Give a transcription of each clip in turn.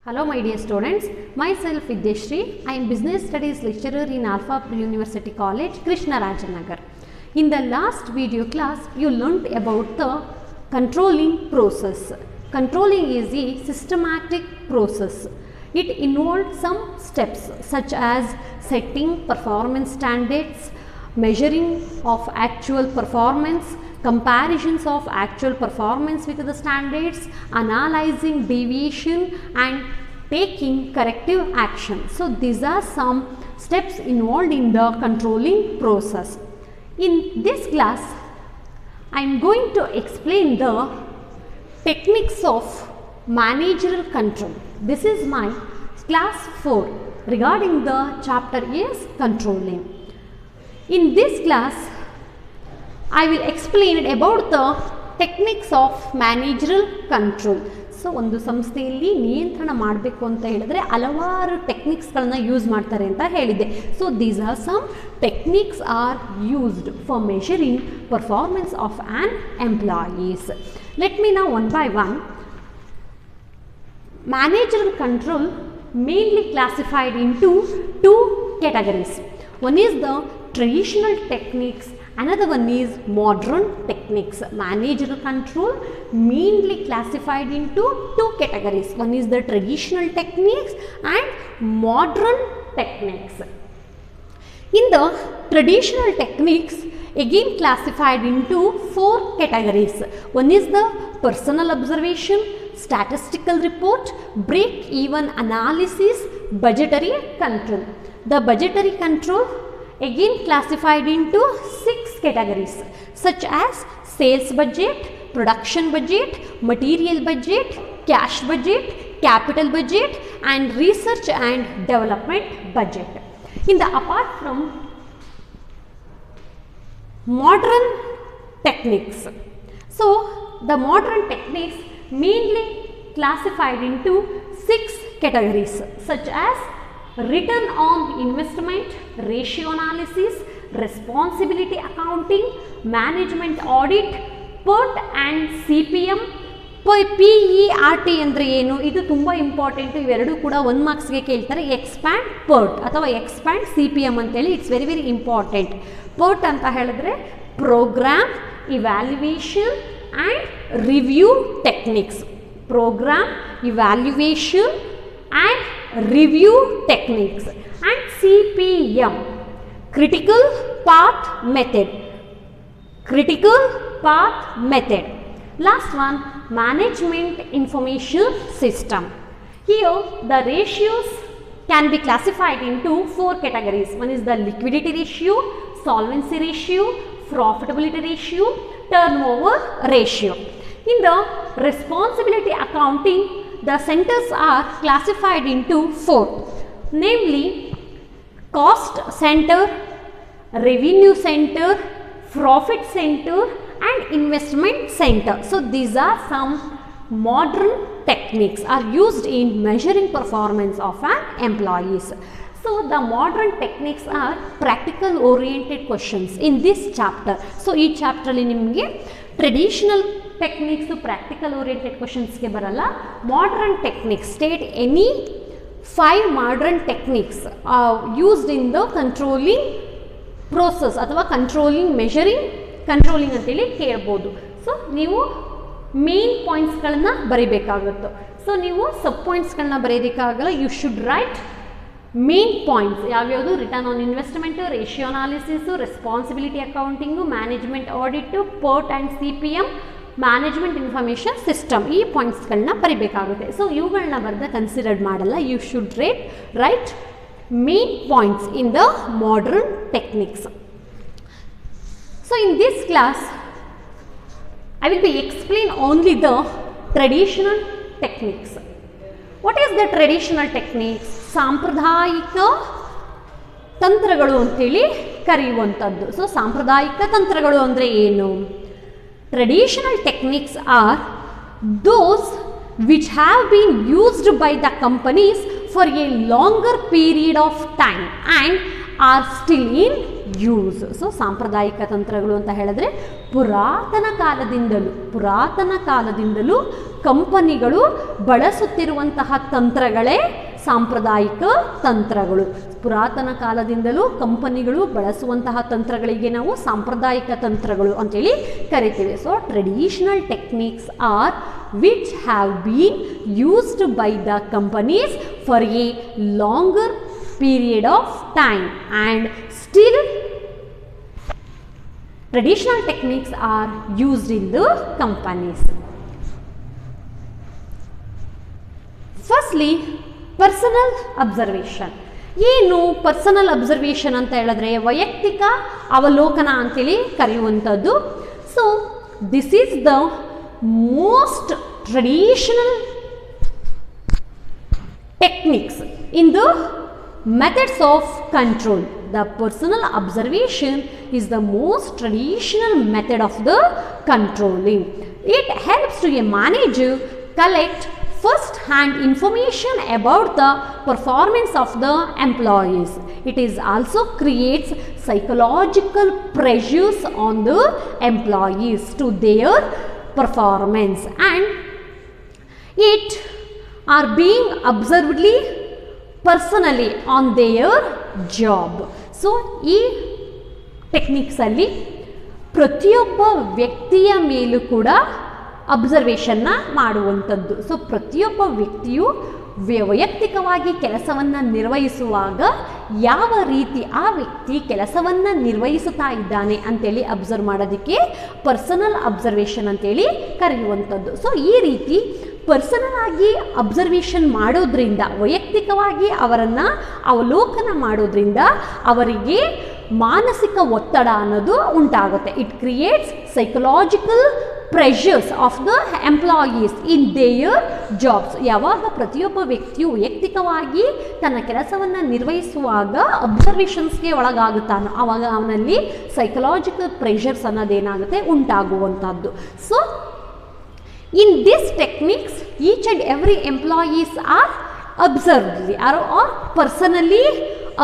Hello my dear students, myself Vidya Shree. I am Business Studies lecturer in Alpha University College, Nagar. In the last video class, you learnt about the controlling process. Controlling is a systematic process. It involves some steps such as setting performance standards, measuring of actual performance, comparisons of actual performance with the standards, analyzing deviation and taking corrective action. So, these are some steps involved in the controlling process. In this class, I am going to explain the techniques of managerial control. This is my class 4 regarding the chapter is controlling. In this class, I will explain about the techniques of managerial control. So ಒಂದು ಸಂಸ್ಥೆಯಲ್ಲಿ ನಿಯಂತ್ರಣ ಮಾಡಬೇಕು ಅಂತ ಹೇಳಿದ್ರೆ ಹಲವಾರು ಟೆಕ್ನಿಕ್ಸ್ಗಳನ್ನ use ಮಾಡ್ತಾರೆ ಅಂತ ಹೇಳಿದ್ದೆ. So these are some techniques are used for measuring performance of on employees. Let me now one by one. Managerial control mainly classified into two categories. One is the traditional techniques, another one is modern techniques. Managerial control mainly classified into two categories. One is the traditional techniques and modern techniques. In the traditional techniques, again classified into four categories. One is the personal observation, statistical report, break-even analysis, budgetary control. The budgetary control again classified into 6 categories such as sales budget, production budget, material budget, cash budget, capital budget and research and development budget. In the apart from modern techniques, so the modern techniques mainly classified into 6 categories such as return on investment, ratio analysis, responsibility accounting, management audit, PERT and CPM. PERT ಅಂದರೆ ಏನು, ಇದು ತುಂಬ important. ಇವೆರಡು ಕೂಡ 1 ಮಾರ್ಕ್ಸ್ಗೆ ಕೇಳ್ತಾರೆ. Expand PERT ಅಥವಾ expand CPM ಅಂತೇಳಿ it's very very important. PERT ಅಂತ ಹೇಳಿದ್ರೆ program evaluation and review techniques. Program evaluation and review techniques. And CPM, critical path method. Critical path method. Last one, management information system. Here the ratios can be classified into 4 categories. One is the liquidity ratio, solvency ratio, profitability ratio, turnover ratio. In the responsibility accounting, the centers are classified into 4, namely cost center, revenue center, profit center and investment center. So these are some modern techniques are used in measuring performance of an employees. So the modern techniques are practical oriented questions in this chapter. So ಈ chapter ಅಲ್ಲಿ ನಿಮಗೆ traditional techniques practical oriented questions ಗೆ ಬರಲ್ಲ. Modern techniques, state any 5 modern techniques used in the controlling process ಅಥವಾ controlling measuring controlling ಅಂತೇಳಿ ಕೇಳಬಹುದು. So ನೀವು main ಪಾಯಿಂಟ್ಸ್ಗಳನ್ನ ಬರೀಬೇಕಾಗುತ್ತೆ. ಸೊ ನೀವು ಸಬ್ ಪಾಯಿಂಟ್ಸ್ಗಳನ್ನ ಬರೆಯೋದಕ್ಕಾಗಲ್ಲ. You should write main points ಯಾವ್ಯಾವುದು: return on investment, ratio analysis, responsibility accounting, management audit, PERT and CPM, management information system. ಈ ಪಾಯಿಂಟ್ಸ್ಗಳನ್ನ ಬರೀಬೇಕಾಗುತ್ತೆ. ಸೊ ಇವುಗಳನ್ನ ಬರೆದ ಕನ್ಸಿಡರ್ಡ್ ಮಾಡಲ್ಲ. You should write main points in the modern techniques. So in this class I will be explain only the traditional techniques. What is the traditional techniques? ಸಾಂಪ್ರದಾಯಿಕ ತಂತ್ರಗಳು ಅಂತೇಳಿ ಕರೆಯುವಂಥದ್ದು. ಸೊ ಸಾಂಪ್ರದಾಯಿಕ ತಂತ್ರಗಳು ಅಂದರೆ ಏನು? Traditional techniques are those which have been used by the companies for a longer period of time and are still in use. So ಸಾಂಪ್ರದಾಯಿಕ ತಂತ್ರಗಳು ಅಂತ ಹೇಳಿದ್ರೆ ಪುರಾತನ ಕಾಲದಿಂದಲೂ ಕಂಪನಿಗಳು ಬಳಸುತ್ತಿರುವಂತಹ ತಂತ್ರಗಳೇ ಸಾಂಪ್ರದಾಯಿಕ ತಂತ್ರಗಳು. ಪುರಾತನ ಕಾಲದಿಂದಲೂ ಕಂಪನಿಗಳು ಬಳಸುವಂತಹ ತಂತ್ರಗಳಿಗೆ ನಾವು ಸಾಂಪ್ರದಾಯಿಕ ತಂತ್ರಗಳು ಅಂತೇಳಿ ಕರಿತೀವಿ. So traditional techniques are which have been used by the companies for a longer period of time, and still traditional techniques are used in the companies. Firstly, personal observation. ಏನು ಪರ್ಸನಲ್ ಅಬ್ಸರ್ವೇಷನ್ ಅಂತ ಹೇಳಿದ್ರೆ ವೈಯಕ್ತಿಕ ಅವಲೋಕನ ಅಂತೇಳಿ ಕರೆಯುವಂಥದ್ದು. So this is the most traditional techniques in the methods of control. The personal observation is the most traditional method of the controlling. It helps to a manager collect first-hand information about the performance of the employees. It is also creates psychological pressures on the employees to their performance, and it are being observedly personally on there job. So ಈ ಟೆಕ್ನಿಕ್ಸಲ್ಲಿ ಪ್ರತಿಯೊಬ್ಬ ವ್ಯಕ್ತಿಯ ಮೇಲೂ ಕೂಡ ಅಬ್ಸರ್ವೇಷನ್ನ ಮಾಡುವಂಥದ್ದು. So ಪ್ರತಿಯೊಬ್ಬ ವ್ಯಕ್ತಿಯು ವೈಯಕ್ತಿಕವಾಗಿ ಕೆಲಸವನ್ನು ನಿರ್ವಹಿಸುವಾಗ ಯಾವ ರೀತಿ ಆ ವ್ಯಕ್ತಿ ಕೆಲಸವನ್ನು ನಿರ್ವಹಿಸುತ್ತಾ ಇದ್ದಾನೆ ಅಂತೇಳಿ ಅಬ್ಸರ್ವ್ ಮಾಡೋದಕ್ಕೆ ಪರ್ಸನಲ್ ಅಬ್ಸರ್ವೇಷನ್ ಅಂತೇಳಿ ಕರೆಯುವಂಥದ್ದು. ಸೊ ಈ ರೀತಿ ಪರ್ಸನಲ್ ಆಗಿ ಅಬ್ಸರ್ವೇಷನ್ ಮಾಡೋದ್ರಿಂದ, ವೈಯಕ್ತಿಕವಾಗಿ ಅವರನ್ನು ಅವಲೋಕನ ಮಾಡೋದ್ರಿಂದ ಅವರಿಗೆ ಮಾನಸಿಕ ಒತ್ತಡ ಅನ್ನೋದು ಉಂಟಾಗುತ್ತೆ. It creates psychological pressures of the employees in there jobs. ಯಾವಾಗ ಪ್ರತಿಯೊಬ್ಬ ವ್ಯಕ್ತಿಯು ವೈಯಕ್ತಿಕವಾಗಿ ತನ್ನ ಕೆಲಸವನ್ನು ನಿರ್ವಹಿಸುವಾಗ ಅಬ್ಸರ್ವೇಷನ್ಸ್ಗೆ ಒಳಗಾಗುತ್ತಾನೋ ಆವಾಗ ಅವನಲ್ಲಿ ಸೈಕಲಾಜಿಕಲ್ ಪ್ರೆಷರ್ಸ್ ಅನ್ನೋದೇನಾಗುತ್ತೆ ಉಂಟಾಗುವಂಥದ್ದು. So in these techniques, each and every employees are observedly or personally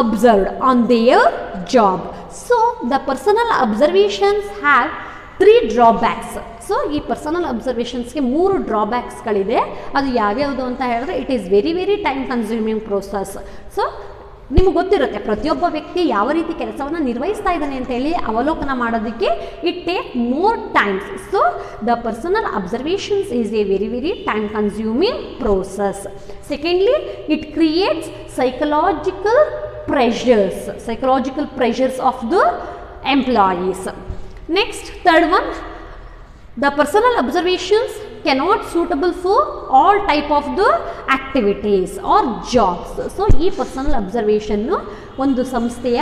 observed on their job. So the personal observations have 3 drawbacks. So ಈ ಪರ್ಸನಲ್ ಅಬ್ಸರ್ವೇಷನ್ಸ್ಗೆ 3 ಡ್ರಾಬ್ಯಾಕ್ಸ್ಗಳಿದೆ. ಅದು ಯಾವ್ಯಾವುದು ಅಂತ ಹೇಳಿದ್ರೆ it is very time consuming process. So ನಿಮಗೆ ಗೊತ್ತಿರುತ್ತೆ ಪ್ರತಿಯೊಬ್ಬ ವ್ಯಕ್ತಿ ಯಾವ ರೀತಿ ಕೆಲಸವನ್ನು ನಿರ್ವಹಿಸ್ತಾ ಇದ್ದಾನೆ ಅಂತೇಳಿ ಅವಲೋಕನ ಮಾಡೋದಕ್ಕೆ it take more times. So the personal observations is A very time consuming process. Secondly, it creates psychological pressures of the employees. Next, third one, the personal observations cannot suitable for all type of the activities or jobs. So ಈ personal ಅಬ್ಸರ್ವೇಷನ್ನು ಒಂದು ಸಂಸ್ಥೆಯ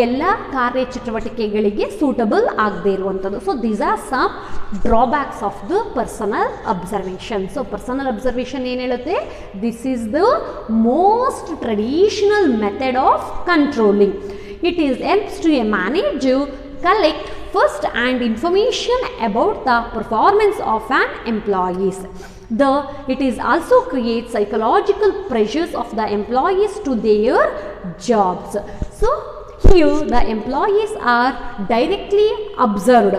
ಎಲ್ಲ ಕಾರ್ಯಚಟುವಟಿಕೆಗಳಿಗೆ suitable ಆಗದೇ ಇರುವಂಥದ್ದು. So these are some drawbacks of the personal observation. So personal observation ಏನು ಹೇಳುತ್ತೆ? This is the most traditional method of controlling. It is helps to a manager collect first-hand information about the performance of an employees. It is also creates psychological pressures of the employees to their jobs. So here the employees are directly observed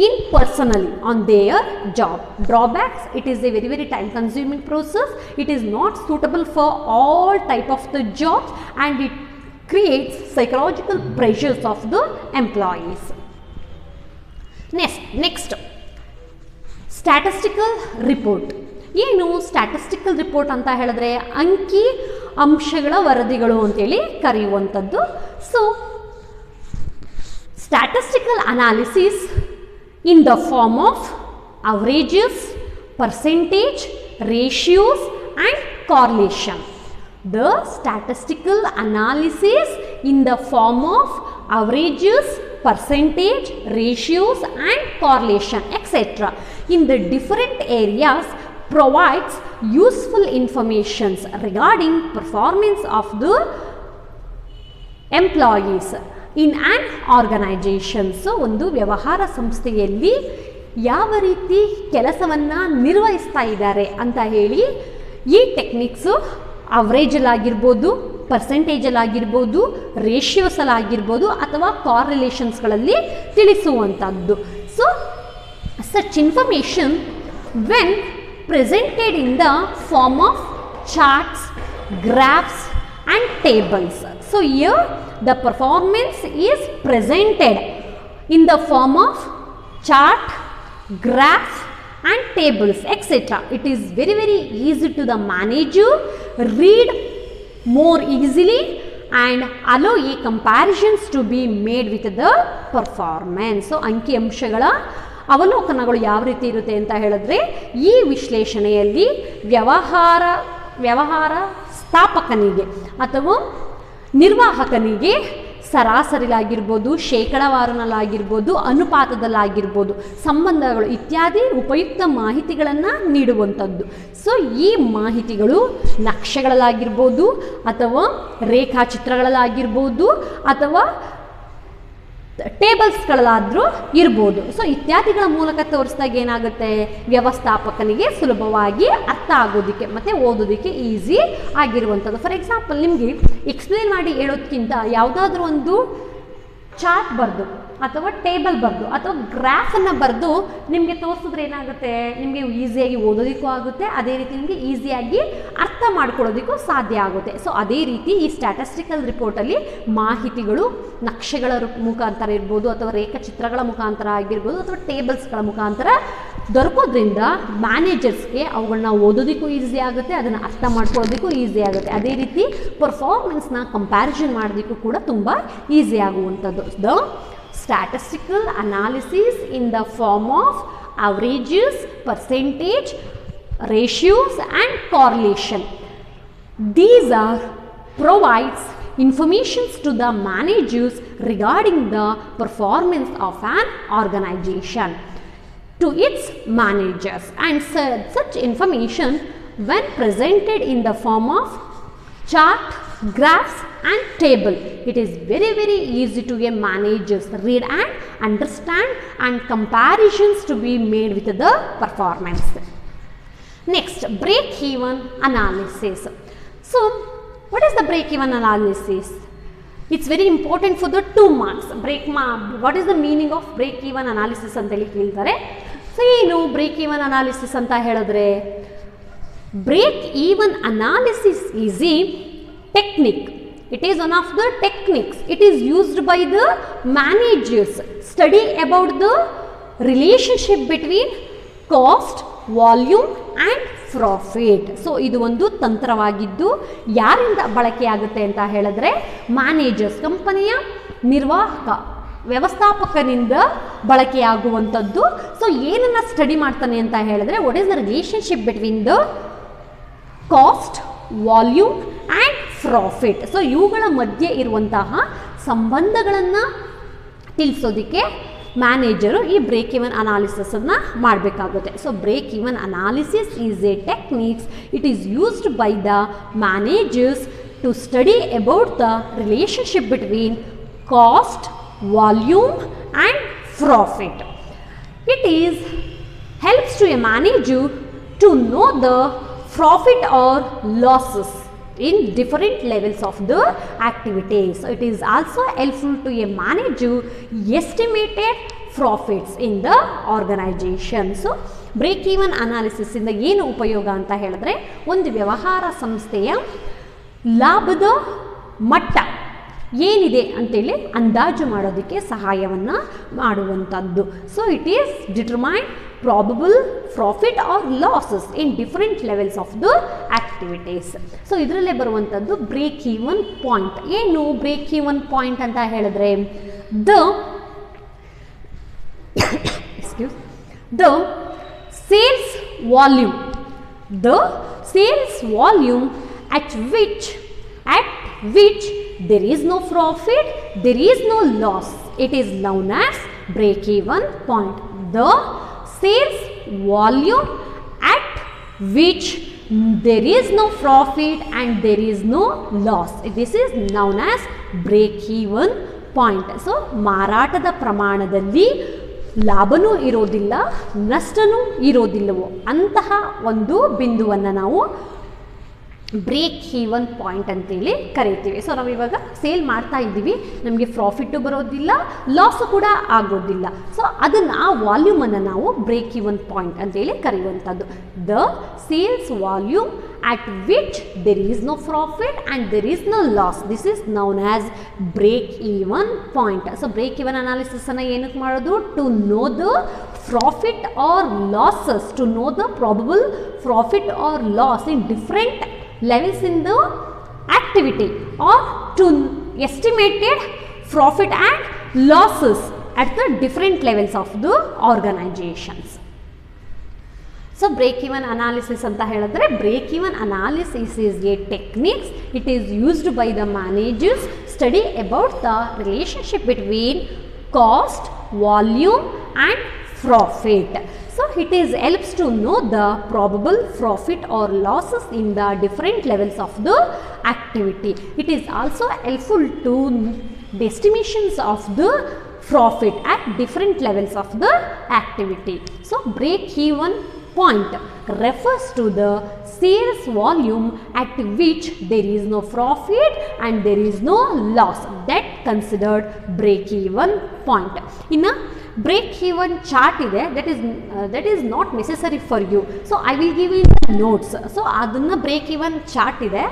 in personally on their job. Drawbacks, it is a very time consuming process. It is not suitable for all type of the jobs, and it creates psychological pressures of the employees. Next, statistical report. ಏನು statistical report ಅಂತ ಹೇಳಿದ್ರೆ ಅಂಕಿ ಅಂಶಗಳ ವರದಿಗಳು ಅಂತೇಳಿ ಕರೆಯುವಂಥದ್ದು. So statistical analysis in the form of averages, percentage, ratios and correlation. The statistical analysis in the form of averages, percentage, ratios and correlation etc. in the different areas provides useful information regarding performance of the employees in an organization. So ಒಂದು ವ್ಯವಹಾರ ಸಂಸ್ಥೆಯಲ್ಲಿ ಯಾವ ರೀತಿ ಕೆಲಸವನ್ನು ನಿರ್ವಹಿಸ್ತಾ ಇದ್ದಾರೆ ಅಂತ ಹೇಳಿ ಈ ಟೆಕ್ನಿಕ್ಸು ಅವರೇಜಲ್ಲಾಗಿರ್ಬೋದು, ಪರ್ಸೆಂಟೇಜಲ್ಲಿ ಆಗಿರ್ಬೋದು, ರೇಷಿಯೋಸಲ್ಲಿ ಆಗಿರ್ಬೋದು, ಅಥವಾ ಕಾರ್ರಿಲೇಷನ್ಸ್ಗಳಲ್ಲಿ ತಿಳಿಸುವಂಥದ್ದು. So such information when presented in the form of charts, graphs and tables. So here the performance is presented in the form of chart, graph and tables, etc. It is very easy to the manager read more easily and allow a comparisons to be made with the performance. So ಅಂಕಿ ಅಂಶಗಳ ಅವಲೋಕನಗಳು ಯಾವ ರೀತಿ ಇರುತ್ತೆ ಅಂತ ಹೇಳಿದ್ರೆ, ಈ ವಿಶ್ಲೇಷಣೆಯಲ್ಲಿ ವ್ಯವಹಾರ ಸ್ಥಾಪಕನಿಗೆ ಅಥವಾ ನಿರ್ವಾಹಕನಿಗೆ ಸರಾಸರಿಲಾಗಿರ್ಬೋದು, ಶೇಕಡಾವಾರುನಲ್ಲಾಗಿರ್ಬೋದು, ಅನುಪಾತದಲ್ಲಾಗಿರ್ಬೋದು, ಸಂಬಂಧಗಳು ಇತ್ಯಾದಿ ಉಪಯುಕ್ತ ಮಾಹಿತಿಗಳನ್ನು ನೀಡುವಂಥದ್ದು. ಸೊ ಈ ಮಾಹಿತಿಗಳು ನಕ್ಷೆಗಳಲ್ಲಾಗಿರ್ಬೋದು, ಅಥವಾ ರೇಖಾಚಿತ್ರಗಳಲ್ಲಾಗಿರ್ಬೋದು, ಅಥವಾ ಟೇಬಲ್ಸ್ಗಳಾದರೂ ಇರ್ಬೋದು. ಸೊ ಇತ್ಯಾದಿಗಳ ಮೂಲಕ ತೋರಿಸಿದಾಗ ಏನಾಗುತ್ತೆ, ವ್ಯವಸ್ಥಾಪಕನಿಗೆ ಸುಲಭವಾಗಿ ಅರ್ಥ ಆಗೋದಕ್ಕೆ ಮತ್ತು ಓದೋದಕ್ಕೆ ಈಸಿ ಆಗಿರುವಂಥದ್ದು. ಫಾರ್ ಎಕ್ಸಾಂಪಲ್, ನಿಮಗೆ ಎಕ್ಸ್ಪ್ಲೇನ್ ಮಾಡಿ ಹೇಳೋದಕ್ಕಿಂತ ಯಾವುದಾದ್ರೂ ಒಂದು ಚಾರ್ಟ್ ಬರೆದು ಅಥವಾ ಟೇಬಲ್ ಬರೆದು ಅಥವಾ ಗ್ರಾಫನ್ನು ಬರೆದು ನಿಮಗೆ ತೋರಿಸಿದ್ರೆ ಏನಾಗುತ್ತೆ, ನಿಮಗೆ ಈಸಿಯಾಗಿ ಓದೋದಕ್ಕೂ ಆಗುತ್ತೆ, ಅದೇ ರೀತಿ ನಿಮಗೆ ಈಸಿಯಾಗಿ ಅರ್ಥ ಮಾಡ್ಕೊಳ್ಳೋದಕ್ಕೂ ಸಾಧ್ಯ ಆಗುತ್ತೆ. ಸೊ ಅದೇ ರೀತಿ ಈ ಸ್ಟ್ಯಾಟಿಸ್ಟಿಕಲ್ ರಿಪೋರ್ಟಲ್ಲಿ ಮಾಹಿತಿಗಳು ನಕ್ಷೆಗಳ ಮುಖಾಂತರ ಇರ್ಬೋದು, ಅಥವಾ ರೇಖಾಚಿತ್ರಗಳ ಮುಖಾಂತರ ಆಗಿರ್ಬೋದು, ಅಥವಾ ಟೇಬಲ್ಸ್ಗಳ ಮುಖಾಂತರ ದೊರಕೋದ್ರಿಂದ ಮ್ಯಾನೇಜರ್ಸ್ಗೆ ಅವುಗಳನ್ನ ಓದೋದಕ್ಕೂ ಈಸಿ ಆಗುತ್ತೆ, ಅದನ್ನು ಅರ್ಥ ಮಾಡ್ಕೊಳ್ಳೋದಕ್ಕೂ ಈಸಿ ಆಗುತ್ತೆ. ಅದೇ ರೀತಿ ಪರ್ಫಾರ್ಮೆನ್ಸ್ನ ಕಂಪ್ಯಾರಿಸನ್ ಮಾಡೋದಕ್ಕೂ ಕೂಡ ತುಂಬ ಈಸಿ ಆಗುವಂಥದ್ದು. The statistical analysis in the form of averages, percentage, ratios and correlation. These are provides information to the managers regarding the performance of an organization to its managers, and such information when presented in the form of chart, graphs and table, it is very easy to a managers read and understand, and comparisons to be made with the performance. Next, break-even analysis. So what is the break-even analysis? It's very important for the 2 marks. What is the meaning of break-even analysis ಅಂತ ಹೇಳಿ ಕೇಳ್ತಾರೆ. So ಏನು break-even analysis ಅಂತ ಹೇಳಿದ್ರೆ, break-even analysis is a technique. It is one of the techniques. It is used by the managers. Study about the relationship between cost, volume and profit. So ಇದು ಒಂದು ತಂತ್ರವಾಗಿದ್ದು ಯಾರಿಂದ ಬಳಕೆ ಆಗುತ್ತೆ ಅಂತ ಹೇಳಿದ್ರೆ, ಮ್ಯಾನೇಜರ್ಸ್, ಕಂಪನಿಯ ನಿರ್ವಾಹಕ ವ್ಯವಸ್ಥಾಪಕನಿಂದ ಬಳಕೆಯಾಗುವಂಥದ್ದು. ಸೊ ಏನನ್ನ ಸ್ಟಡಿ ಮಾಡ್ತಾನೆ ಅಂತ ಹೇಳಿದ್ರೆ, what is the relationship between the cost, volume and profit. So ಇವುಗಳ ಮಧ್ಯೆ ಇರುವಂತಹ ಸಂಬಂಧಗಳನ್ನು ತಿಳಿಸೋದಕ್ಕೆ ಮ್ಯಾನೇಜರು ಈ ಬ್ರೇಕ್ ಇವನ್ ಅನಾಲಿಸಿಸನ್ನು ಮಾಡಬೇಕಾಗುತ್ತೆ. So break even analysis is a techniques. It is used by the managers to study about the relationship between cost, volume and profit. It is helps to a manager to know the profit or losses in different levels of the activities. So it is also helpful to a manager estimated profits in the organization. So break even analysis ಇಂದ ಏನು ಉಪಯೋಗ ಅಂತ ಹೇಳಿದ್ರೆ, ಒಂದು ವ್ಯವಹಾರ ಸಂಸ್ಥೆಯ ಲಾಭದ ಮಟ್ಟ ಏನಿದೆ ಅಂತೇಳಿ ಅಂದಾಜು ಮಾಡೋದಕ್ಕೆ ಸಹಾಯವನ್ನು ಮಾಡುವಂಥದ್ದು. So it is determine probable profit or losses in different levels of the activities. So ಇದರಲ್ಲೇ ಬರುವಂಥದ್ದು ಬ್ರೇಕ್ ಈವನ್ ಪಾಯಿಂಟ್. ಏನು ಬ್ರೇಕ್ ಈವನ್ ಪಾಯಿಂಟ್ ಅಂತ ಹೇಳಿದ್ರೆ, the sales volume at which there is no profit, there is no loss, it is known as break even point. The sales volume at which there is no profit and there is no loss, this is known as break even point. So ಮಾರಾಟದ ಪ್ರಮಾಣದಲ್ಲಿ ಲಾಭನೂ ಇರೋದಿಲ್ಲ, ನಷ್ಟನೂ ಇರೋದಿಲ್ಲವೋ ಅಂತಹ ಒಂದು ಬಿಂದುವನ್ನು ನಾವು break even point ಅಂತೇಳಿ ಕರಿತೀವಿ. ಸೊ ನಾವು ಇವಾಗ ಸೇಲ್ ಮಾಡ್ತಾ ಇದ್ದೀವಿ, ನಮಗೆ ಪ್ರಾಫಿಟ್ಟು ಬರೋದಿಲ್ಲ, ಲಾಸು ಕೂಡ ಆಗೋದಿಲ್ಲ. ಸೊ ಅದನ್ನು ಆ ವಾಲ್ಯೂಮನ್ನು ನಾವು ಬ್ರೇಕ್ ಈವನ್ ಪಾಯಿಂಟ್ ಅಂತೇಳಿ ಕರೆಯುವಂಥದ್ದು. The sales volume at which there is no profit and there is no loss, this is known as break even point. So break even analysis ಅನ್ನು ಏನಕ್ಕೆ ಮಾಡೋದು? To know the profit or losses, to know the probable profit or loss in different levels in the activity, or to estimated profit and losses at the different levels of the organizations. So break-even analysis anta ಹೇಳಿದ್ರೆ, break-even analysis is a technique. It is used by the managers study about the relationship between cost, volume and profit. So it is helps to know the probable profit or losses in the different levels of the activity. It is also helpful to the estimations of the profit at different levels of the activity. So break-even point refers to the sales volume at which there is no profit and there is no loss, that considered break even point. In a break even chart ide, that is not necessary for you, so I will give you the notes. So adanna break even chart ide,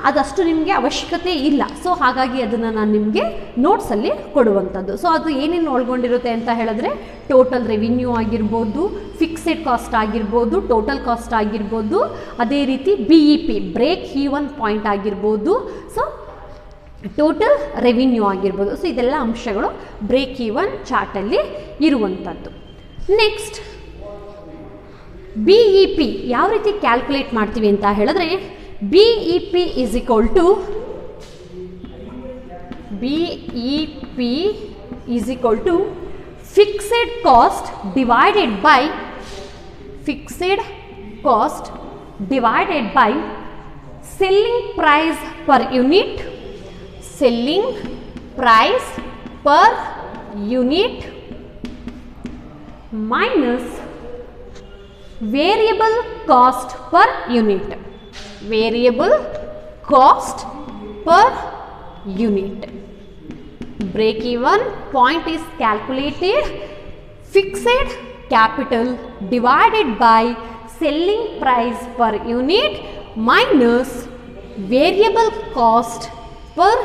ಅದಷ್ಟು ನಿಮಗೆ ಅವಶ್ಯಕತೆ ಇಲ್ಲ. So ಹಾಗಾಗಿ ಅದನ್ನು ನಾನು ನಿಮಗೆ ನೋಟ್ಸಲ್ಲಿ ಕೊಡುವಂಥದ್ದು. So ಅದು ಏನೇನು ಒಳಗೊಂಡಿರುತ್ತೆ ಅಂತ ಹೇಳಿದ್ರೆ, ಟೋಟಲ್ ರೆವಿನ್ಯೂ ಆಗಿರ್ಬೋದು, ಫಿಕ್ಸೆಡ್ ಕಾಸ್ಟ್ ಆಗಿರ್ಬೋದು, ಟೋಟಲ್ ಕಾಸ್ಟ್ ಆಗಿರ್ಬೋದು, ಅದೇ ರೀತಿ BEP ಬ್ರೇಕ್ ಈವನ್ ಪಾಯಿಂಟ್ ಆಗಿರ್ಬೋದು, ಸೊ ಟೋಟಲ್ ರೆವಿನ್ಯೂ ಆಗಿರ್ಬೋದು. ಸೊ ಇದೆಲ್ಲ ಅಂಶಗಳು ಬ್ರೇಕ್ ಈವನ್ ಚಾರ್ಟಲ್ಲಿ ಇರುವಂಥದ್ದು. ನೆಕ್ಸ್ಟ್ BEP ಯಾವ ರೀತಿ ಕ್ಯಾಲ್ಕುಲೇಟ್ ಮಾಡ್ತೀವಿ ಅಂತ ಹೇಳಿದ್ರೆ, BEP is equal to fixed cost divided by selling price per unit minus variable cost per unit. Break even point is calculated fixed capital divided by selling price per unit minus variable cost per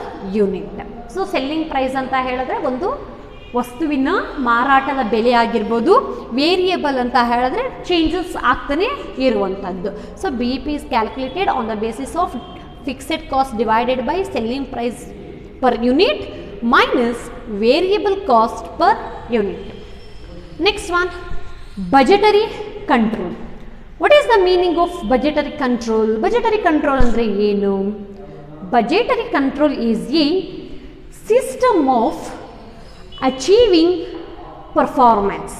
unit. So selling price ಅಂತ ಹೇಳಿದ್ರೆ ಒಂದು ವಸ್ತುವಿನ ಮಾರಾಟದ ಬೆಲೆ ಆಗಿರ್ಬೋದು, variable ಅಂತ ಹೇಳಿದ್ರೆ changes ಆಗ್ತಾನೆ ಇರುವಂಥದ್ದು. So BEP is calculated on the basis of fixed cost divided by selling price per unit minus variable cost per unit. Next one, budgetary control. What is the meaning of budgetary control? Budgetary control andre ಏನು? Budgetary control is a system of achieving performance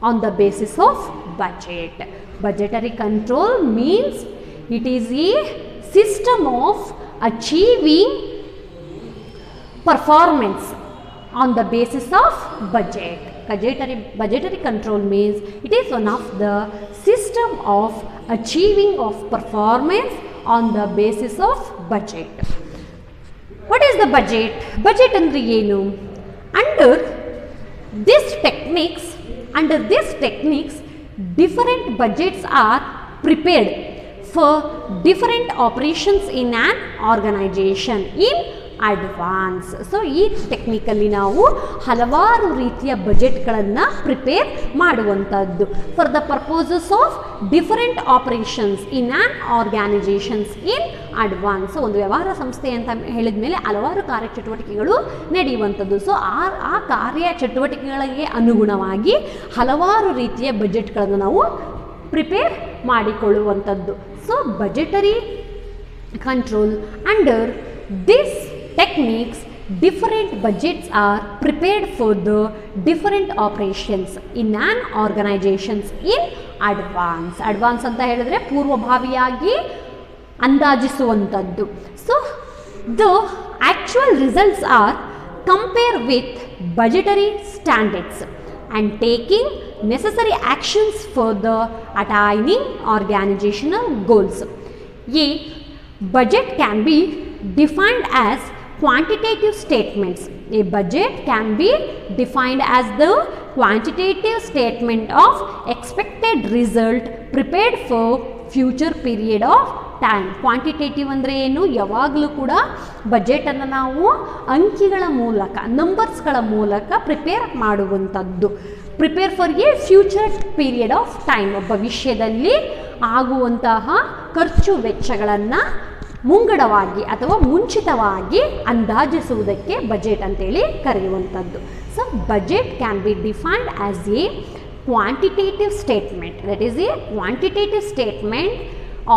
on the basis of budget. Budgetary control means it is a system of achieving performance on the basis of budget. Budgetary control means it is one of the system of achieving of performance on the basis of budget. What is the budget? Budget andre ಏನು? Under these techniques, different budgets are prepared for different operations in an organization in advance. So ಈ ಟೆಕ್ನಿಕಲ್ಲಿ ನಾವು ಹಲವಾರು ರೀತಿಯ ಬಜೆಟ್ಗಳನ್ನು prepare ಮಾಡುವಂಥದ್ದು for the purposes of different operations in an organizations in advance. ಒಂದು ವ್ಯವಹಾರ ಸಂಸ್ಥೆ ಅಂತ ಹೇಳಿದ ಮೇಲೆ ಹಲವಾರು ಕಾರ್ಯಚಟುವಟಿಕೆಗಳು ನಡೆಯುವಂಥದ್ದು. ಸೊ ಆ ಕಾರ್ಯ ಚಟುವಟಿಕೆಗಳಿಗೆ ಅನುಗುಣವಾಗಿ ಹಲವಾರು ರೀತಿಯ ಬಜೆಟ್ಗಳನ್ನು ನಾವು ಪ್ರಿಪೇರ್ ಮಾಡಿಕೊಳ್ಳುವಂಥದ್ದು. So budgetary control under this techniques, different budgets are prepared for the different operations in an organizations in advance. Advance ಅಂತ ಹೇಳಿದ್ರೆ ಪೂರ್ವಭಾವಿಯಾಗಿ ಅಂದಾಜಿಸುವಂಥದ್ದು. So the actual results are compare with budgetary standards and taking necessary actions for the attaining organizational goals. A. Budget can be defined as quantitative statements. A budget can be defined as the quantitative statement of expected result prepared for future period of time. Quantitative ಅಂದರೆ ಏನು? ಯಾವಾಗಲೂ ಕೂಡ ಬಜೆಟನ್ನು ನಾವು ಅಂಕಿಗಳ ಮೂಲಕ, ನಂಬರ್ಸ್ಗಳ ಮೂಲಕ prepare ಮಾಡುವಂಥದ್ದು. Prepare for a future period of time, ಭವಿಷ್ಯದಲ್ಲಿ ಆಗುವಂತಹ ಖರ್ಚು ವೆಚ್ಚಗಳನ್ನು ಮುಂಗಡವಾಗಿ ಅಥವಾ ಮುಂಚಿತವಾಗಿ ಅಂದಾಜಿಸುವುದಕ್ಕೆ ಬಜೆಟ್ ಅಂತೇಳಿ ಕರೆಯುವಂಥದ್ದು. So budget can be defined as a quantitative statement, that is a quantitative statement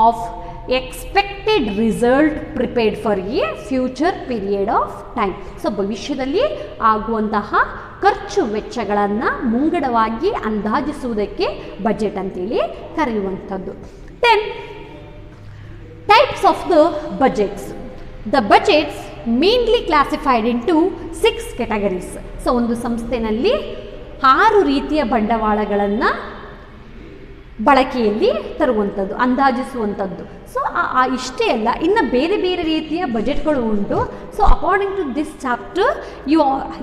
of expected result prepared for a future period of time. So ಭವಿಷ್ಯದಲ್ಲಿ ಆಗುವಂತಹ ಖರ್ಚು ವೆಚ್ಚಗಳನ್ನು ಮುಂಗಡವಾಗಿ ಅಂದಾಜಿಸುವುದಕ್ಕೆ ಬಜೆಟ್ ಅಂತೇಳಿ ಕರೆಯುವಂಥದ್ದು. 10 types of the budgets. The budgets mainly classified into 6 ಕೆಟಗರೀಸ್. So ಒಂದು ಸಂಸ್ಥೆಯಲ್ಲಿ 6 ರೀತಿಯ ಬಂಡವಾಳಗಳನ್ನು ಬಳಕೆಯಲ್ಲಿ ತರುವಂಥದ್ದು, ಅಂದಾಜಿಸುವಂಥದ್ದು. ಸೊ ಇಷ್ಟೇ ಅಲ್ಲ, ಇನ್ನು ಬೇರೆ ಬೇರೆ ರೀತಿಯ ಬಜೆಟ್ಗಳು ಉಂಟು. So according to this chapter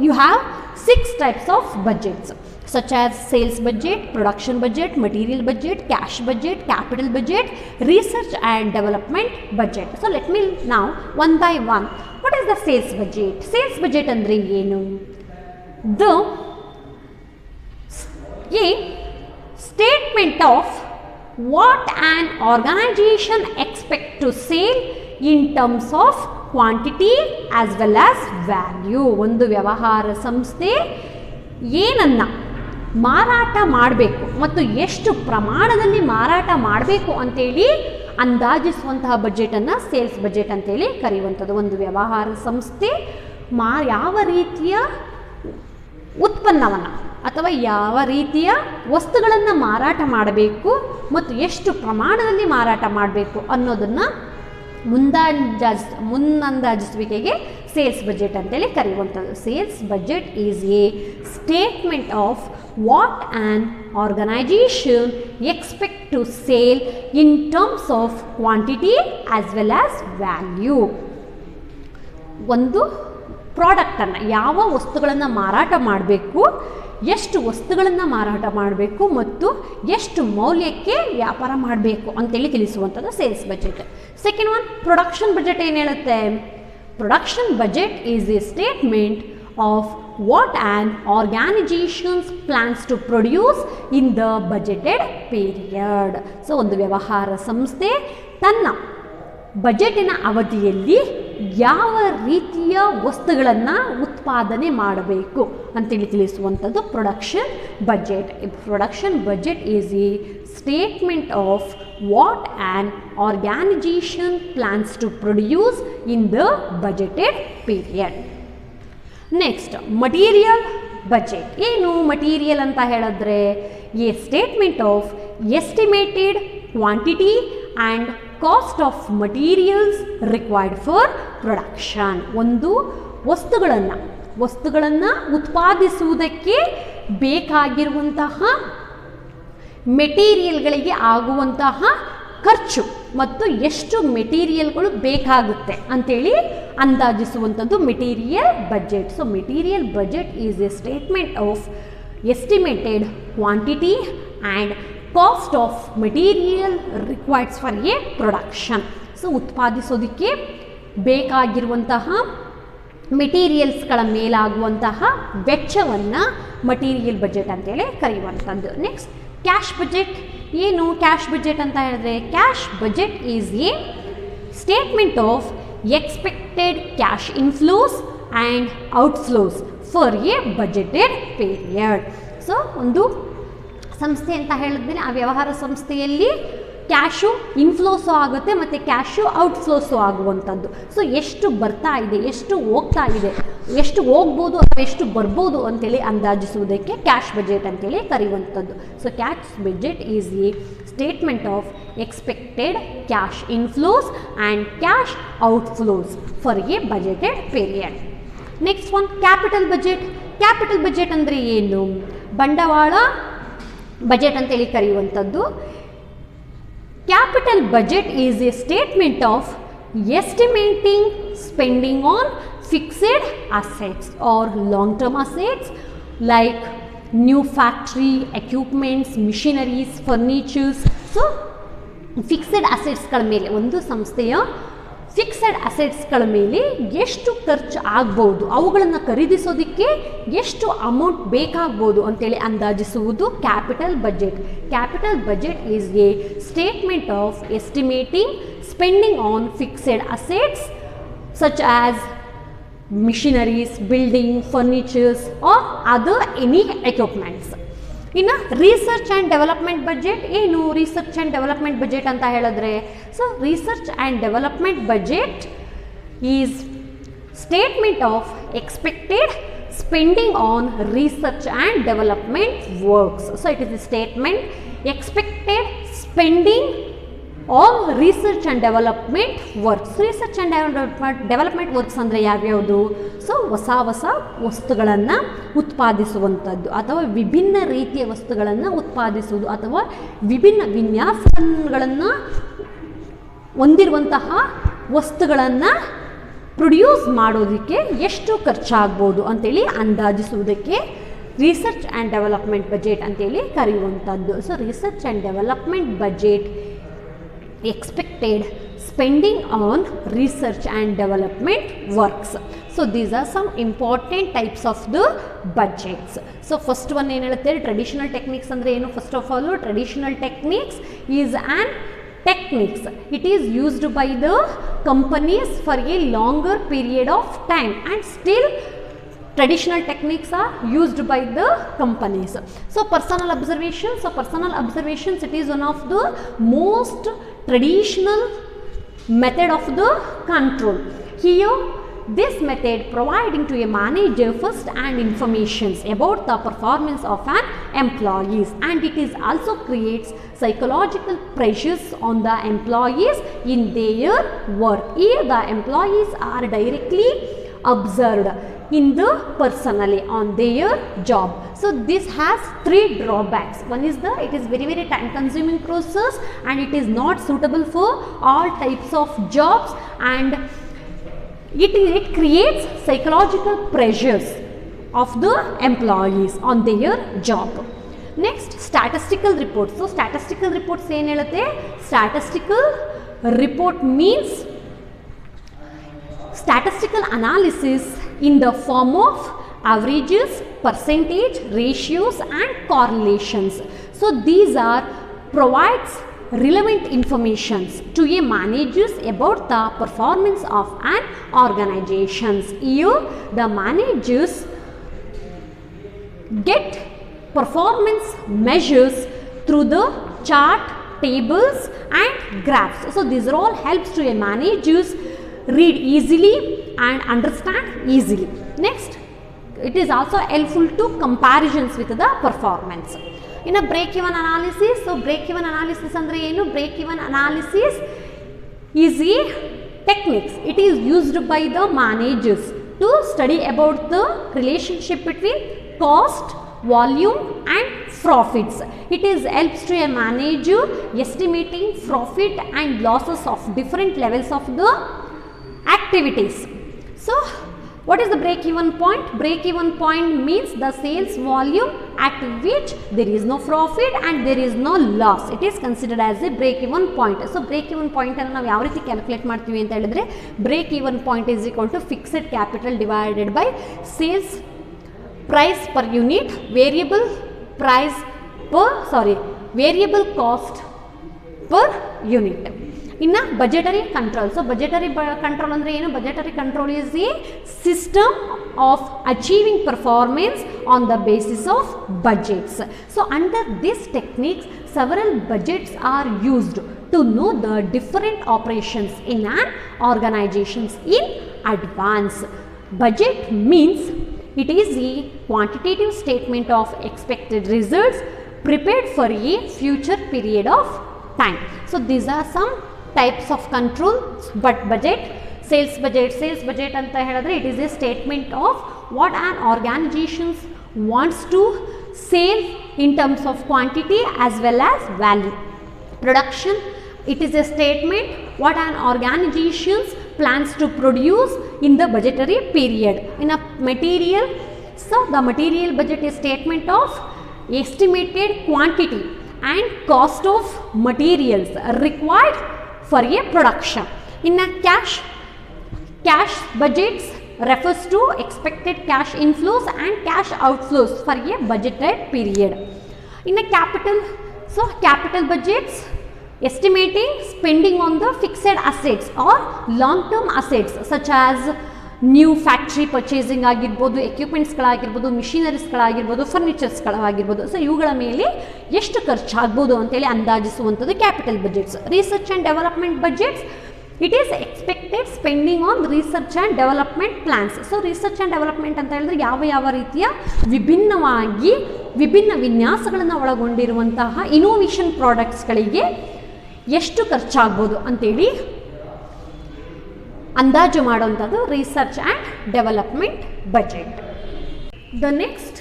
you have 6 types of budgets such as sales budget, production budget, material budget, cash budget, capital budget, research and development budget. So let me now one by one. What is the sales budget? Sales budget andre ಏನು? The a statement of what an organization expect to sell in terms of quantity as well as value. ಒಂದು ವ್ಯವಹಾರ ಸಂಸ್ಥೆ ಏನನ್ನ ಮಾರಾಟ ಮಾಡಬೇಕು ಮತ್ತು ಎಷ್ಟು ಪ್ರಮಾಣದಲ್ಲಿ ಮಾರಾಟ ಮಾಡಬೇಕು ಅಂತೇಳಿ ಅಂದಾಜಿಸುವಂತಹ ಬಜೆಟನ್ನು ಸೇಲ್ಸ್ ಬಜೆಟ್ ಅಂತೇಳಿ ಕರೆಯುವಂಥದ್ದು. ಒಂದು ವ್ಯವಹಾರ ಸಂಸ್ಥೆ ಯಾವ ರೀತಿಯ ಉತ್ಪನ್ನವನ್ನು ಅಥವಾ ಯಾವ ರೀತಿಯ ವಸ್ತುಗಳನ್ನು ಮಾರಾಟ ಮಾಡಬೇಕು ಮತ್ತು ಎಷ್ಟು ಪ್ರಮಾಣದಲ್ಲಿ ಮಾರಾಟ ಮಾಡಬೇಕು ಅನ್ನೋದನ್ನು ಮುಂದಂದಾಜಿಸುವಿಕೆಗೆ ಸೇಲ್ಸ್ ಬಜೆಟ್ ಅಂತೇಳಿ ಕರೆಯುವಂಥದ್ದು. Sales budget is a statement of what an organization expect to sale in terms of quantity as well as value. ಒಂದು ಪ್ರಾಡಕ್ಟನ್ನು, ಯಾವ ವಸ್ತುಗಳನ್ನು ಮಾರಾಟ ಮಾಡಬೇಕು, ಎಷ್ಟು ವಸ್ತುಗಳನ್ನು ಮಾರಾಟ ಮಾಡಬೇಕು ಮತ್ತು ಎಷ್ಟು ಮೌಲ್ಯಕ್ಕೆ ವ್ಯಾಪಾರ ಮಾಡಬೇಕು ಅಂತೇಳಿ ತಿಳಿಸುವಂಥದ್ದು sales budget. Second one production budget ಏನು ಹೇಳುತ್ತೆ? Production budget is a statement of what an organizations plans to produce in the budgeted period. So ಒಂದು ವ್ಯವಹಾರ ಸಂಸ್ಥೆ ತನ್ನ ಬಜೆಟಿನ ಅವಧಿಯಲ್ಲಿ ಯಾವ ರೀತಿಯ ವಸ್ತುಗಳನ್ನು ಉತ್ಪಾದನೆ ಮಾಡಬೇಕು ಅಂತೇಳಿ ತಿಳಿಸುವಂಥದ್ದು production budget. Production budget is a statement of what an organization plans to produce in the budgeted period. Next material budget. ಏನು ಮಟೀರಿಯಲ್ ಅಂತ ಹೇಳಿದ್ರೆ? A statement of estimated quantity and cost of materials required for production. ಒಂದು ವಸ್ತುಗಳನ್ನು ಉತ್ಪಾದಿಸುವುದಕ್ಕೆ ಬೇಕಾಗಿರುವಂತಹ ಮೆಟೀರಿಯಲ್ಗಳಿಗೆ ಆಗುವಂತಹ ಖರ್ಚು ಮತ್ತು ಎಷ್ಟು ಮೆಟೀರಿಯಲ್ಗಳು ಬೇಕಾಗುತ್ತೆ ಅಂತೇಳಿ ಅಂದಾಜಿಸುವಂಥದ್ದು material budget. So material budget is a statement of estimated quantity and cost of material requireds for a production. So ಉತ್ಪಾದಿಸೋದಕ್ಕೆ ಬೇಕಾಗಿರುವಂತಹ ಮೆಟೀರಿಯಲ್ಸ್ಗಳ ಮೇಲಾಗುವಂತಹ ವೆಚ್ಚವನ್ನು ಮಟೀರಿಯಲ್ ಬಜೆಟ್ ಅಂತೇಳಿ ಕರೆಯುವಂಥದ್ದು. Next cash budget. ಏನು ಕ್ಯಾಶ್ ಬಜೆಟ್ ಅಂತ ಹೇಳಿದ್ರೆ? Cash budget is a statement of expected cash inflows and outflows for a budgeted period. So ಒಂದು ಸಂಸ್ಥೆ ಅಂತ ಹೇಳಿದ್ಮೇಲೆ ಆ ವ್ಯವಹಾರ ಸಂಸ್ಥೆಯಲ್ಲಿ ಕ್ಯಾಶು ಇನ್ಫ್ಲೋಸು ಆಗುತ್ತೆ ಮತ್ತು ಕ್ಯಾಶು ಔಟ್ಫ್ಲೋಸು ಆಗುವಂಥದ್ದು. ಸೊ ಎಷ್ಟು ಬರ್ತಾ ಇದೆ, ಎಷ್ಟು ಹೋಗ್ತಾ ಇದೆ, ಎಷ್ಟು ಹೋಗ್ಬೋದು ಅಥವಾ ಎಷ್ಟು ಬರ್ಬೋದು ಅಂತೇಳಿ ಅಂದಾಜಿಸುವುದಕ್ಕೆ ಕ್ಯಾಶ್ ಬಜೆಟ್ ಅಂತೇಳಿ ಕರೆಯುವಂಥದ್ದು. So cash budget is a statement of expected cash inflows and cash outflows for a budgeted period. Next one capital budget. Capital budget ಅಂದರೆ ಏನು? ಬಂಡವಾಳ ಬಜೆಟ್ ಅಂತೇಳಿ ಕರೆಯುವಂಥದ್ದು. Capital budget is a statement of estimating spending on fixed assets or long-term assets like new factory, equipments, machineries, furnitures. So, fixed ಅಸೆಟ್ಸ್ಗಳ ಮೇಲೆ ಒಂದು ಸಂಸ್ಥೆಯ fixed ಅಸೆಟ್ಸ್ಗಳ ಮೇಲೆ ಎಷ್ಟು ಖರ್ಚು ಆಗ್ಬೋದು, ಅವುಗಳನ್ನು ಖರೀದಿಸೋದಕ್ಕೆ ಎಷ್ಟು ಅಮೌಂಟ್ ಬೇಕಾಗ್ಬೋದು ಅಂತೇಳಿ ಅಂದಾಜಿಸುವುದು capital budget. Capital budget is a statement of estimating spending on fixed assets such as machineries, building, furnitures or other any equipments. ಇನ್ನು ರಿಸರ್ಚ್ ಆ್ಯಂಡ್ ಡೆವಲಪ್ಮೆಂಟ್ ಬಜೆಟ್ ಏನು? ರಿಸರ್ಚ್ ಆ್ಯಂಡ್ ಡೆವಲಪ್ಮೆಂಟ್ ಬಜೆಟ್ ಅಂತ ಹೇಳಿದ್ರೆ, so research and development budget is statement of expected spending on research and development works. So it is a statement expected spending on research and development works. Research and development works ಅಂದರೆ ಯಾವ್ಯಾವುದು? So ಹೊಸ ವಸ್ತುಗಳನ್ನು ಉತ್ಪಾದಿಸುವಂಥದ್ದು ಅಥವಾ ವಿಭಿನ್ನ ರೀತಿಯ ವಸ್ತುಗಳನ್ನು ಉತ್ಪಾದಿಸುವುದು ಅಥವಾ ವಿಭಿನ್ನ ವಿನ್ಯಾಸಗಳನ್ನು ಹೊಂದಿರುವಂತಹ ವಸ್ತುಗಳನ್ನು ಪ್ರೊಡ್ಯೂಸ್ ಮಾಡೋದಕ್ಕೆ ಎಷ್ಟು ಖರ್ಚಾಗ್ಬೋದು ಅಂತೇಳಿ ಅಂದಾಜಿಸುವುದಕ್ಕೆ ರಿಸರ್ಚ್ ಆ್ಯಂಡ್ ಡೆವಲಪ್ಮೆಂಟ್ ಬಜೆಟ್ ಅಂತೇಳಿ ಕರೆಯುವಂಥದ್ದು. So research and development budget expected spending on research and development works. So these are some important types of the budgets. So first one ಏನು ಹೇಳುತ್ತೆ? ಟ್ರೆಡಿಷನಲ್ ಟೆಕ್ನಿಕ್ಸ್ ಅಂದರೆ ಏನು? First of all traditional techniques is on techniques. It is used by the companies for a longer period of time and still traditional techniques are used by the companies. So personal observations. So personal observations, it is one of the most traditional method of the control. Here this method providing to a manager first hand informations about the performance of an employees, and it is also creates psychological pressures on the employees in their work. Here the employees are directly observed in the personally on their job. So this has three drawbacks. One is it is very time consuming process and it is not suitable for all types of jobs, and it creates psychological pressures of the employees on their job. Next, statistical reports. So statistical reports ಏನು ಹೇಳುತ್ತೆ? Statistical report means statistical analysis in the form of averages, percentage, ratios and correlations. So these are provides relevant informations to a managers about the performance of an organizations. Here the managers get performance measures through the chart, tables and graphs. So these are all helps to a managers read easily and understand easily. Next, it is also helpful to comparisons with the performance. In a break-even analysis, so break-even analysis andre enu? Break-even analysis is a techniques. It is used by the managers to study about the relationship between cost, volume and profits. It is helps to a manager estimating profit and losses of different levels of the activities. So what is the break-even point? Break-even point means the sales volume at which there is no profit and there is no loss. It is considered as a break-even point. So break-even point ಅನ್ನು ನಾವು ಯಾವ ರೀತಿ calculate ಮಾಡ್ತೀವಿ ಅಂತ ಹೇಳಿದ್ರೆ, break-even point is equal to fixed capital divided by sales price per unit, variable cost per unit. In a budgetary control. So budgetary control andre ಏನು? Budgetary control is a system of achieving performance on the basis of budgets. So under this techniques, several budgets are used to know the different operations in an organizations in advance. Budget means it is a quantitative statement of expected results prepared for a future period of time. So these are some types of control. But budget, sales budget anta ಹೇಳಿದ್ರೆ, it is a statement of what an organization wants to sell in terms of quantity as well as value. Production It is a statement what an organization plans to produce in the budgetary period. In a material, so the material budget is statement of estimated quantity and cost of materials required for a production. In a cash budgets refers to expected cash inflows and cash outflows for a budgeted period. In a capital budgets estimating spending on the fixed assets or long-term assets such as new factory purchasing ಆಗಿರ್ಬೋದು, ಎಕ್ವಿಪ್ಮೆಂಟ್ಸ್ಗಳಾಗಿರ್ಬೋದು, ಮಿಷಿನರೀಸ್ಗಳಾಗಿರ್ಬೋದು, ಫರ್ನಿಚರ್ಸ್ಗಳಾಗಿರ್ಬೋದು. So ಇವುಗಳ ಮೇಲೆ ಎಷ್ಟು ಖರ್ಚಾಗ್ಬೋದು ಅಂತೇಳಿ ಅಂದಾಜಿಸುವಂಥದ್ದು capital budgets. Research and development budgets, it is expected spending on research and development plans. So research and development ಅಂತ ಹೇಳಿದ್ರೆ ಯಾವ ರೀತಿಯ ವಿಭಿನ್ನ ವಿನ್ಯಾಸಗಳನ್ನು ಒಳಗೊಂಡಿರುವಂತಹ ಇನೋವೇಷನ್ ಪ್ರಾಡಕ್ಟ್ಸ್ಗಳಿಗೆ ಎಷ್ಟು ಖರ್ಚಾಗ್ಬೋದು ಅಂತೇಳಿ ಅಂದಾಜು ಮಾಡುವಂಥದ್ದು research and development budget. The next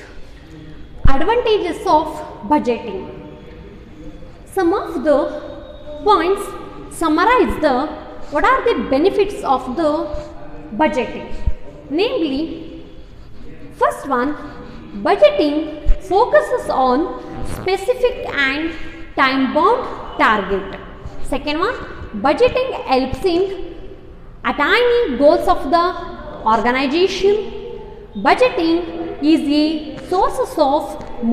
advantages of budgeting. Some of the points summarize what are the benefits of the budgeting. Namely, first one, budgeting focuses on specific and time bound target. Second one, budgeting helps in attaining goals of the organization. Budgeting is a source of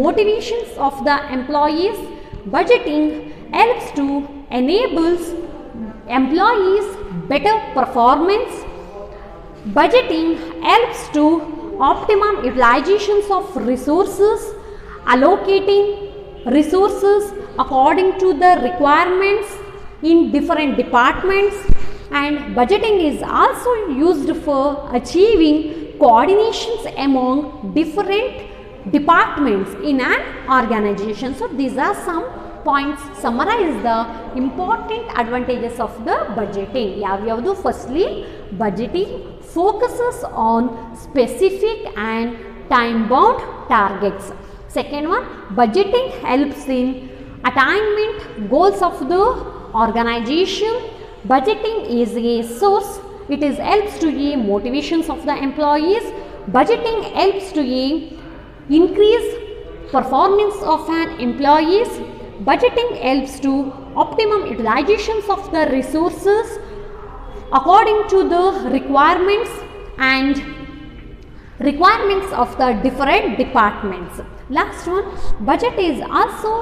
motivations of the employees. Budgeting helps to enables employees better performance. Budgeting helps to optimum utilizations of resources, allocating resources according to the requirements in different departments, and budgeting is also used for achieving coordinations among different departments in an organization. So these are some points summarize the important advantages of the budgeting. ಯಾವ್ಯಾವುದು? Firstly budgeting focuses on specific and time bound targets. Second one, budgeting helps in attainment goals of the organization. Budgeting is a source, it is helps to a motivations of the employees. Budgeting helps to a increase performance of an employees. Budgeting helps to optimum utilizations of the resources according to the requirements of the different departments. Last one, budget is also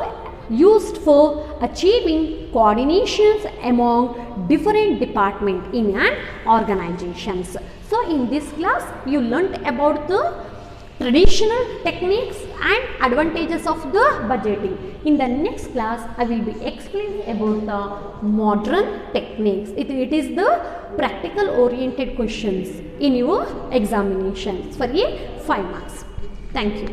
used for achieving coordinations among different departments in an organizations. So in this class you learnt about the traditional techniques and advantages of the budgeting. In the next class I will be explaining about the modern techniques. It is the practical oriented questions in your examinations for a 5 marks. Thank you.